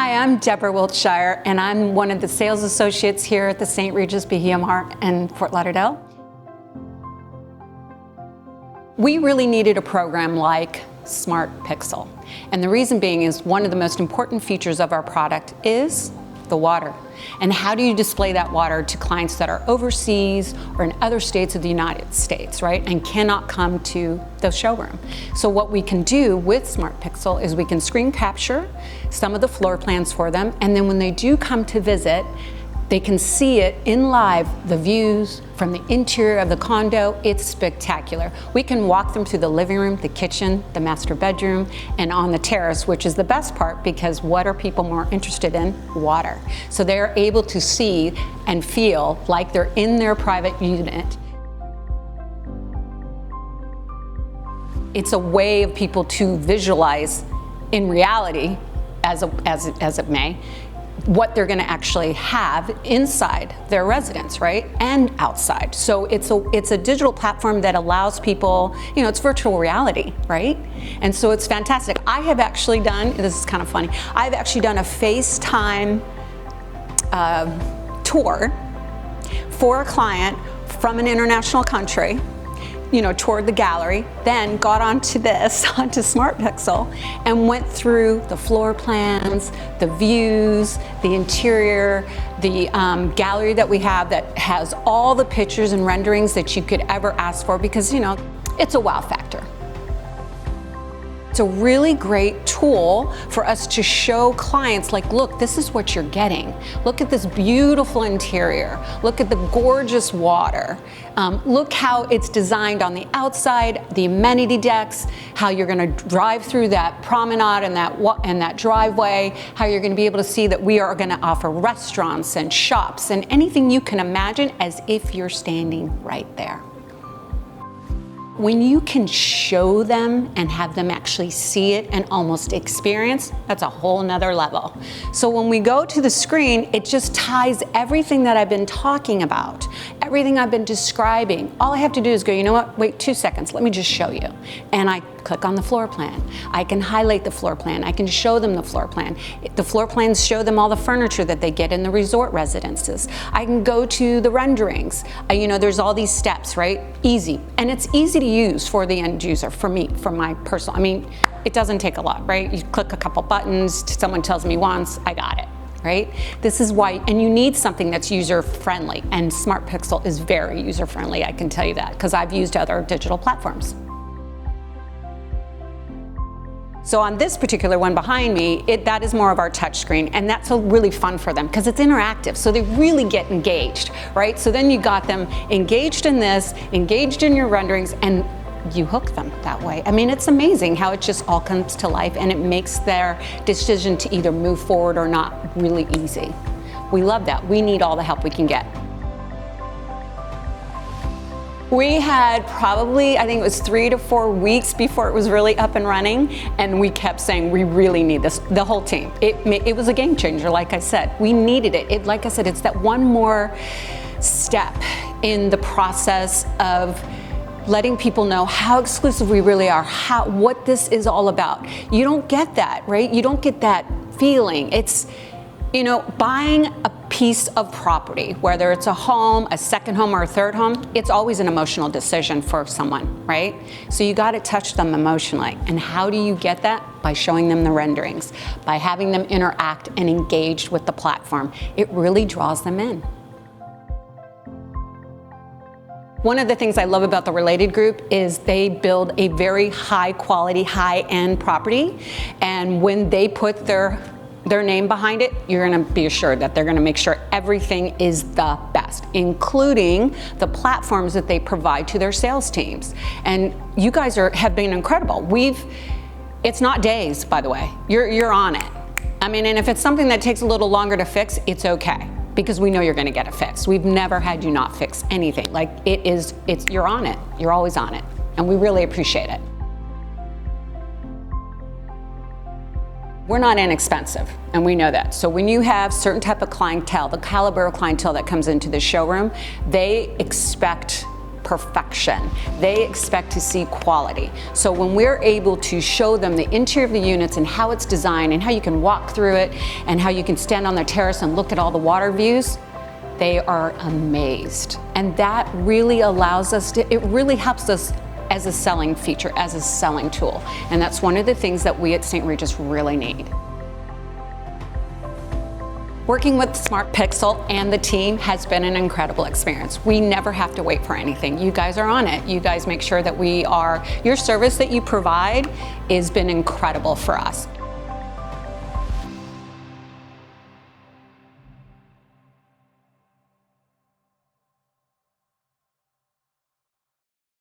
Hi, I'm Deborah Wiltshire, and I'm one of the sales associates here at the St. Regis Bahia Mar in Fort Lauderdale. We really needed a program like SmartPixel. And the reason being is one of the most important features of our product is the water. And how do you display that water to clients that are overseas or in other states of the United States, right? And cannot come to the showroom. So what we can do with SmartPixel is we can screen capture some of the floor plans for them, and then when they do come to visit, they can see it in live, the views from the interior of the condo. It's spectacular. We can walk them through the living room, the kitchen, the master bedroom, and on the terrace, which is the best part because what are people more interested in? Water. So they're able to see and feel like they're in their private unit. It's a way of people to visualize in reality, as it may, what they're going to actually have inside their residence, right? And outside. So it's a digital platform that allows people, it's virtual reality, right? And so it's fantastic. I have actually done, this is kind of funny, I've actually done a FaceTime tour for a client from an international country, toward the gallery, then got onto SmartPixel, and went through the floor plans, the views, the interior, the gallery that we have that has all the pictures and renderings that you could ever ask for because, it's a wow factor. It's a really great tool for us to show clients, like, look, this is what you're getting. Look at this beautiful interior. Look at the gorgeous water. Look how it's designed on the outside, the amenity decks, how you're going to drive through that promenade and that driveway, how you're going to be able to see that we are going to offer restaurants and shops and anything you can imagine as if you're standing right there. When you can show them and have them actually see it and almost experience, that's a whole nother level. So when we go to the screen, it just ties everything that I've been talking about, everything I've been describing. All I have to do is go, you know what, wait 2 seconds, let me just show you. And I click on the floor plan. I can highlight the floor plan. I can show them the floor plan. The floor plans show them all the furniture that they get in the resort residences. I can go to the renderings. There's all these steps, right? Easy. And it's easy to use for the end user, for me, for my personal, it doesn't take a lot, right? You click a couple buttons, someone tells me once, I got it, right? This is why, and you need something that's user-friendly, and SmartPixel is very user-friendly, I can tell you that, because I've used other digital platforms. So on this particular one behind me, that is more of our touch screen, and that's really fun for them because it's interactive, so they really get engaged, right? So then you got them engaged in this, engaged in your renderings, and you hook them that way. It's amazing how it just all comes to life, and it makes their decision to either move forward or not really easy. We love that. We need all the help we can get. We had probably, I think it was 3 to 4 weeks before it was really up and running, and we kept saying, we really need this, the whole team. It was a game changer, like I said. We needed it. Like I said, it's that one more step in the process of letting people know how exclusive we really are, what this is all about. You don't get that, right? You don't get that feeling. It's, buying a piece of property, whether it's a home, a second home, or a third home, it's always an emotional decision for someone, right? So you got to touch them emotionally. And how do you get that? By showing them the renderings, by having them interact and engaged with the platform. It really draws them in. One of the things I love about the Related Group is they build a very high quality, high-end property. And when they put their name behind it, you're going to be assured that they're going to make sure everything is the best, including the platforms that they provide to their sales teams. And you guys have been incredible. It's not days, by the way. You're on it. And if it's something that takes a little longer to fix, it's okay, because we know you're going to get it fixed. We've never had you not fix anything. You're on it. You're always on it. And we really appreciate it. We're not inexpensive, and we know that. So when you have certain type of clientele, the caliber of clientele that comes into the showroom, they expect perfection. They expect to see quality. So when we're able to show them the interior of the units and how it's designed and how you can walk through it and how you can stand on their terrace and look at all the water views, they are amazed. And that really allows us to, it really helps us as a selling feature, as a selling tool. And that's one of the things that we at St. Regis really need. Working with SmartPixel and the team has been an incredible experience. We never have to wait for anything. You guys are on it. You guys make sure that your service that you provide has been incredible for us.